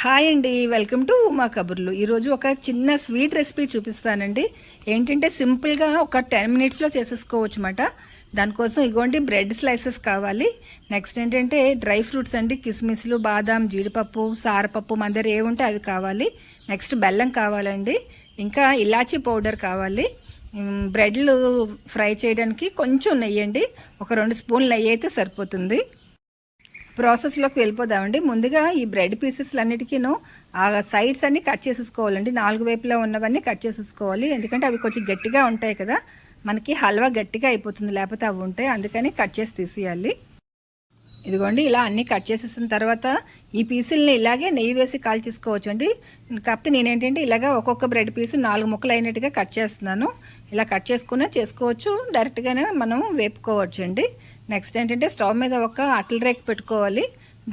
Hi అండి, welcome to మా కబుర్లు. ఈరోజు ఒక చిన్న స్వీట్ రెసిపీ చూపిస్తానండి. ఏంటంటే సింపుల్గా ఒక 10 మినిట్స్లో చేసేసుకోవచ్చు అన్నమాట. దానికోసం ఇగోండి బ్రెడ్ స్లైసెస్ కావాలి. నెక్స్ట్ ఏంటంటే డ్రై ఫ్రూట్స్ అండి, కిస్మిస్లు, బాదాం, జీడిపప్పు, సారపప్పు మన దగ్గర ఏముంటే అవి కావాలి. నెక్స్ట్ బెల్లం కావాలండి, ఇంకా ఇలాచీ పౌడర్ కావాలి. బ్రెడ్లు ఫ్రై చేయడానికి కొంచెం నెయ్యి అండి, ఒక 2 స్పూన్లు నెయ్యి అయితే సరిపోతుంది. ప్రాసెస్లోకి వెళ్ళిపోదామండి. ముందుగా ఈ బ్రెడ్ పీసెస్లు అన్నిటికీను ఆ సైడ్స్ అన్నీ కట్ చేసేసుకోవాలండి. 4 వైపులా ఉన్నవన్నీ కట్ చేసేసుకోవాలి, ఎందుకంటే అవి కొంచెం గట్టిగా ఉంటాయి కదా, మనకి హల్వా గట్టిగా అయిపోతుంది లేకపోతే అవి ఉంటాయి, అందుకని కట్ చేసి తీసేయాలి. ఇదిగోండి ఇలా అన్నీ కట్ చేసేసిన తర్వాత ఈ పీసుల్ని ఇలాగే నెయ్యి వేసి కాల్చేసుకోవచ్చు అండి. కాకపోతే నేనేంటంటే ఇలాగా ఒక్కొక్క బ్రెడ్ పీసు 4 ముక్కలు అయినట్టుగా కట్ చేస్తున్నాను. ఇలా కట్ చేసుకునే చేసుకోవచ్చు, డైరెక్ట్గానే మనం వేపుకోవచ్చు అండి. నెక్స్ట్ ఏంటంటే స్టవ్ మీద ఒక అట్ల రేకు పెట్టుకోవాలి.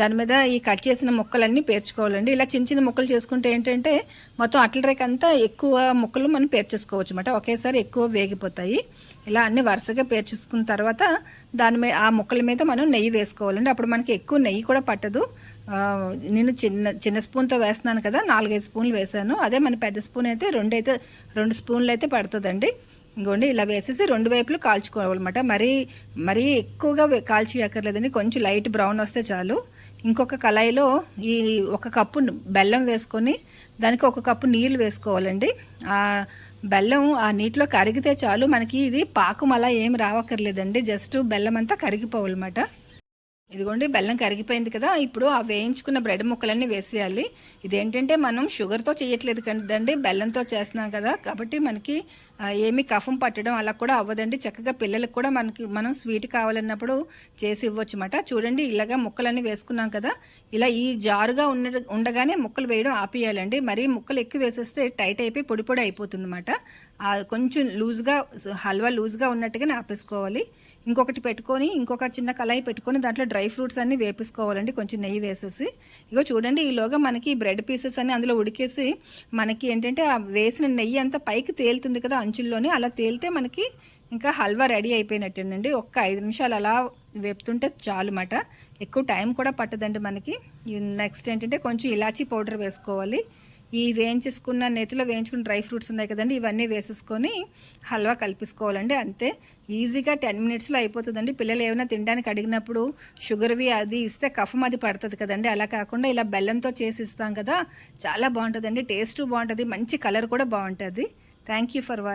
దాని మీద ఈ కట్ చేసిన ముక్కలన్నీ పేర్చుకోవాలండి. ఇలా చిన్న చిన్న ముక్కలు చేసుకుంటే ఏంటంటే మొత్తం అట్ల రేక్ అంతా ఎక్కువ ముక్కలు మనం పేర్చేసుకోవచ్చు అన్నమాట, ఒకేసారి ఎక్కువ వేగిపోతాయి. ఇలా అన్ని వరుసగా పేర్చేసుకున్న తర్వాత దాని మీద ఆ ముక్కల మీద మనం నెయ్యి వేసుకోవాలండి. అప్పుడు మనకి ఎక్కువ నెయ్యి కూడా పట్టదు. నేను చిన్న స్పూన్తో వేస్తున్నాను కదా, 4-5 స్పూన్లు వేసాను. అదే మన పెద్ద స్పూన్ అయితే 2 స్పూన్లు అయితే పడుతుందండి. ఇంకోండి ఇలా వేసేసి 2 వైపులు కాల్చుకోవాలన్నమాట. మరీ ఎక్కువగా కాల్చియక్కర్లేదండి, కొంచెం లైట్ బ్రౌన్ వస్తే చాలు. ఇంకొక కళాయిలో ఈ 1 కప్పు బెల్లం వేసుకొని దానికి 1 కప్పు నీళ్ళు వేసుకోవాలండి. ఆ బెల్లం ఆ నీటిలో కరిగితే చాలు, మనకి ఇది పాకం అలా ఏమి రావక్కర్లేదండి, జస్ట్ బెల్లం అంతా కరిగిపోవాలన్నమాట. ఇదిగోండి బెల్లం కరిగిపోయింది కదా, ఇప్పుడు ఆ వేయించుకున్న బ్రెడ్ ముక్కలన్నీ వేసేయాలి. ఇదేంటంటే మనం షుగర్తో చేయట్లేదు కదండి, బెల్లంతో చేస్తున్నాం కదా, కాబట్టి మనకి ఏమీ కఫం పట్టడం అలా కూడా అవ్వదండి. చక్కగా పిల్లలకు కూడా మనం స్వీట్ కావాలన్నప్పుడు చేసి ఇవ్వచ్చు అన్నమాట. చూడండి ఇలాగా ముక్కలన్నీ వేసుకున్నాం కదా, ఇలా ఈ జారుగా ఉండగానే ముక్కలు వేయడం ఆపేయాలండి. మరీ ముక్కలు ఎక్కువ వేసేస్తే టైట్ అయిపోయి పొడి పొడి అయిపోతుంది అన్నమాట. కొంచెం లూజ్గా హల్వా లూజ్గా ఉన్నట్టుగానే ఆపేసుకోవాలి. ఇంకొకటి పెట్టుకొని ఇంకొక చిన్న కళాయి పెట్టుకొని దాంట్లో డ్రై ఫ్రూట్స్ అన్నీ వేపేసుకోవాలండి, కొంచెం నెయ్యి వేసేసి. ఇగో చూడండి ఈలోగా మనకి బ్రెడ్ పీసెస్ అన్నీ అందులో ఉడికేసి మనకి ఏంటంటే ఆ వేసిన నెయ్యి అంతా పైకి తేలుతుంది కదా అంచుల్లోనే, అలా తేలితే మనకి ఇంకా హల్వా రెడీ అయిపోయినట్టేనండి. ఒక్క 5 నిమిషాలు అలా వేపుతుంటే చాలు అన్నమాట, ఎక్కువ టైం కూడా పట్టదండి మనకి. నెక్స్ట్ ఏంటంటే కొంచెం ఇలాచీ పౌడర్ వేసుకోవాలి. ఈ నేతిలో వేయించుకున్న డ్రై ఫ్రూట్స్ ఉన్నాయి కదండి, ఇవన్నీ వేసేసుకొని హల్వా కలిపేసుకోవాలండి. అంతే, ఈజీగా 10 మినిట్స్లో అయిపోతుందండి. పిల్లలు ఏమైనా తినడానికి అడిగినప్పుడు షుగర్వి అది ఇస్తే కఫం అది పడుతుంది కదండి, అలా కాకుండా ఇలా బెల్లంతో చేసి ఇస్తాం కదా, చాలా బాగుంటుందండి. టేస్ట్ బాగుంటుంది, మంచి కలర్ కూడా బాగుంటుంది. Thank you for watching.